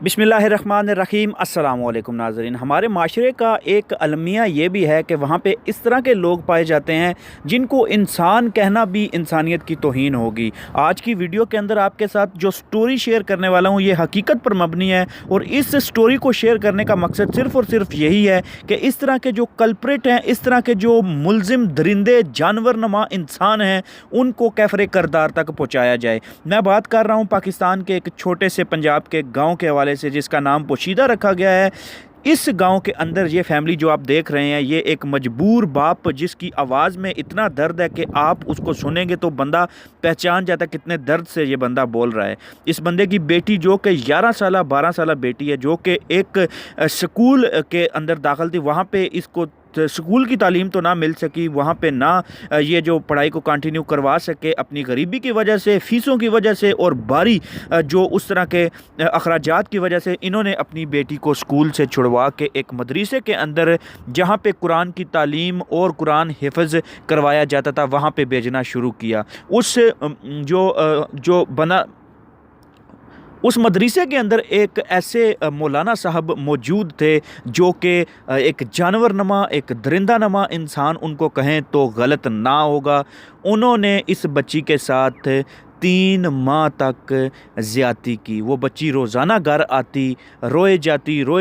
बिस्मिल्लाहिर्रहमानिर्रहीम। अस्सलाम वालेकुम नाज़रीन। हमारे माशरे का एक अलमिया ये भी है कि वहाँ पे इस तरह के लोग पाए जाते हैं जिनको इंसान कहना भी इंसानियत की तौहीन होगी। आज की वीडियो के अंदर आपके साथ जो स्टोरी शेयर करने वाला हूँ ये हकीकत पर मबनी है और इस स्टोरी को शेयर करने का मकसद सिर्फ़ और सिर्फ यही है कि इस तरह के जो कल्प्रिट हैं, इस तरह के जो मुलजिम दरिंदे जानवर नुमा इंसान हैं, उनको कैफरे करदार तक पहुँचाया जाए। मैं बात कर रहा हूँ पाकिस्तान के एक छोटे से पंजाब के गाँव के हवाले से जिसका नाम पोशीदा रखा गया है। इस गांव के अंदर ये फैमिली जो आप देख रहे हैं, ये एक मजबूर बाप जिसकी आवाज़ में इतना दर्द है कि आप उसको सुनेंगे तो बंदा पहचान जाता है कितने दर्द से ये बंदा बोल रहा है। इस बंदे की बेटी जो कि 11 साल 12 साल बेटी है, जो कि एक स्कूल के अंदर दाखिल थी, वहाँ पे इसको स्कूल की तालीम तो ना मिल सकी, वहाँ पे ना ये जो पढ़ाई को कंटिन्यू करवा सके अपनी गरीबी की वजह से, फ़ीसों की वजह से और बारी जो उस तरह के अखराजात की वजह से इन्होंने अपनी बेटी को स्कूल से छुड़वा के एक मदरसे के अंदर जहाँ पे कुरान की तालीम और कुरान हिफ्ज़ करवाया जाता था वहाँ पे भेजना शुरू किया। उस मदरसे के अंदर एक ऐसे मौलाना साहब मौजूद थे जो कि एक जानवर नमा, एक दरिंदा नमा इंसान उनको कहें तो गलत ना होगा। उन्होंने इस बच्ची के साथ 3 माह तक ज़्यादती की। वो बच्ची रोज़ाना घर आती, रोए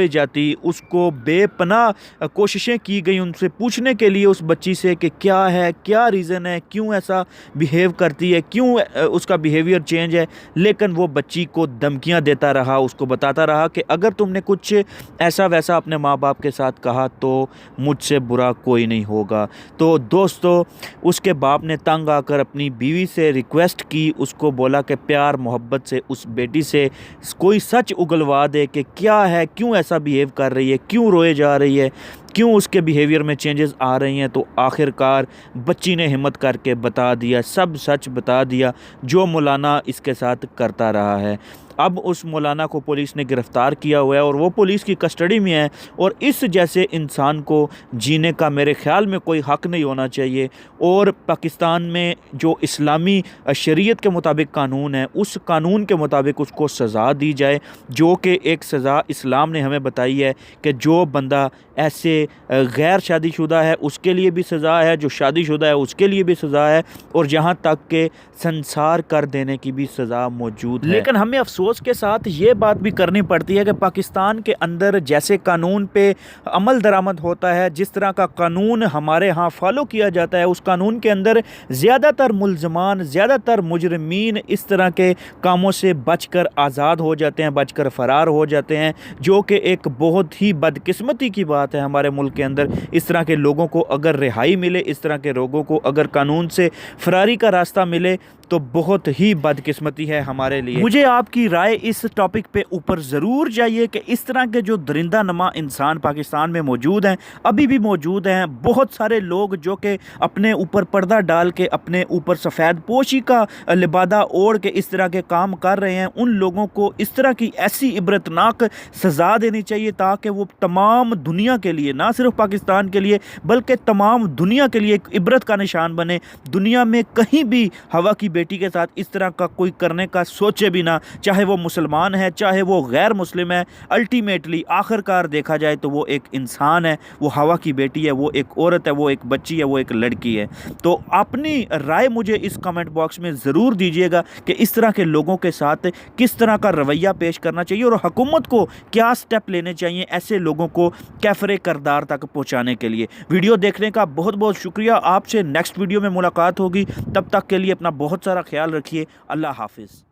जाती। उसको बेपनाह कोशिशें की गई उनसे पूछने के लिए उस बच्ची से कि क्या है, क्या रीज़न है, क्यों ऐसा बिहेव करती है, क्यों उसका बिहेवियर चेंज है। लेकिन वो बच्ची को धमकियां देता रहा, उसको बताता रहा कि अगर तुमने कुछ ऐसा वैसा अपने माँ बाप के साथ कहा तो मुझसे बुरा कोई नहीं होगा। तो दोस्तों, उसके बाप ने तंग आकर अपनी बीवी से रिक्वेस्ट की, उसको बोला कि प्यार मोहब्बत से उस बेटी से कोई सच उगलवा दे कि क्या है, क्यों ऐसा बिहेव कर रही है, क्यों रोए जा रही है, क्यों उसके बिहेवियर में चेंजेस आ रही हैं। तो आखिरकार बच्ची ने हिम्मत करके बता दिया, सब सच बता दिया जो मौलाना इसके साथ करता रहा है। अब उस मौलाना को पुलिस ने गिरफ़्तार किया हुआ है और वो पुलिस की कस्टडी में है। और इस जैसे इंसान को जीने का मेरे ख़्याल में कोई हक़ नहीं होना चाहिए। और पाकिस्तान में जो इस्लामी शरीयत के मुताबिक कानून है, उस कानून के मुताबिक उसको सज़ा दी जाए, जो कि एक सज़ा इस्लाम ने हमें बताई है कि जो बंदा ऐसे गैर शादीशुदा है उसके लिए भी सज़ा है, जो शादीशुदा है उसके लिए भी सज़ा है, और जहाँ तक के संसार कर देने की भी सज़ा मौजूद है। लेकिन हमें अफसोस के साथ ये बात भी करनी पड़ती है कि पाकिस्तान के अंदर जैसे कानून पे अमल दरामद होता है, जिस तरह का कानून हमारे यहाँ फॉलो किया जाता है, उस कानून के अंदर ज़्यादातर मुल्ज़मान, ज़्यादातर मुजरिमीन इस तरह के कामों से बचकर आज़ाद हो जाते हैं, बचकर फ़रार हो जाते हैं, जो कि एक बहुत ही बदकिस्मती की बात है हमारे मुल्क के अंदर। इस तरह के लोगों को अगर रिहाई मिले, इस तरह के लोगों को अगर कानून से फरारी का रास्ता मिले तो बहुत ही बदकिस्मती है हमारे लिए। मुझे आपकी राय इस टॉपिक पे ऊपर ज़रूर चाहिए कि इस तरह के जो दरिंदा नमा इंसान पाकिस्तान में मौजूद हैं, अभी भी मौजूद हैं। बहुत सारे लोग जो कि अपने ऊपर पर्दा डाल के, अपने ऊपर सफ़ेद पोशी का लिबादा ओढ़ के इस तरह के काम कर रहे हैं, उन लोगों को इस तरह की ऐसी इबरतनाक सज़ा देनी चाहिए ताकि वो तमाम दुनिया के लिए, ना सिर्फ पाकिस्तान के लिए बल्कि तमाम दुनिया के लिए एक इबरत का निशान बने। दुनिया में कहीं भी हवा की बेटी के साथ इस तरह का कोई करने का सोचे भी ना, चाहे वो मुसलमान है, चाहे वो गैर मुस्लिम है। अल्टीमेटली आखिरकार देखा जाए तो वो एक इंसान है, वो हवा की बेटी है, वो एक औरत है, वो एक बच्ची है, वो एक लड़की है। तो अपनी राय मुझे इस कमेंट बॉक्स में ज़रूर दीजिएगा कि इस तरह के लोगों के साथ किस तरह का रवैया पेश करना चाहिए और हुकूमत को क्या स्टेप लेने चाहिए ऐसे लोगों को कैफरे करदार तक पहुंचाने के लिए। वीडियो देखने का बहुत बहुत शुक्रिया। आपसे नेक्स्ट वीडियो में मुलाकात होगी, तब तक के लिए अपना बहुत सारा ख्याल रखिए। अल्लाह हाफिज़।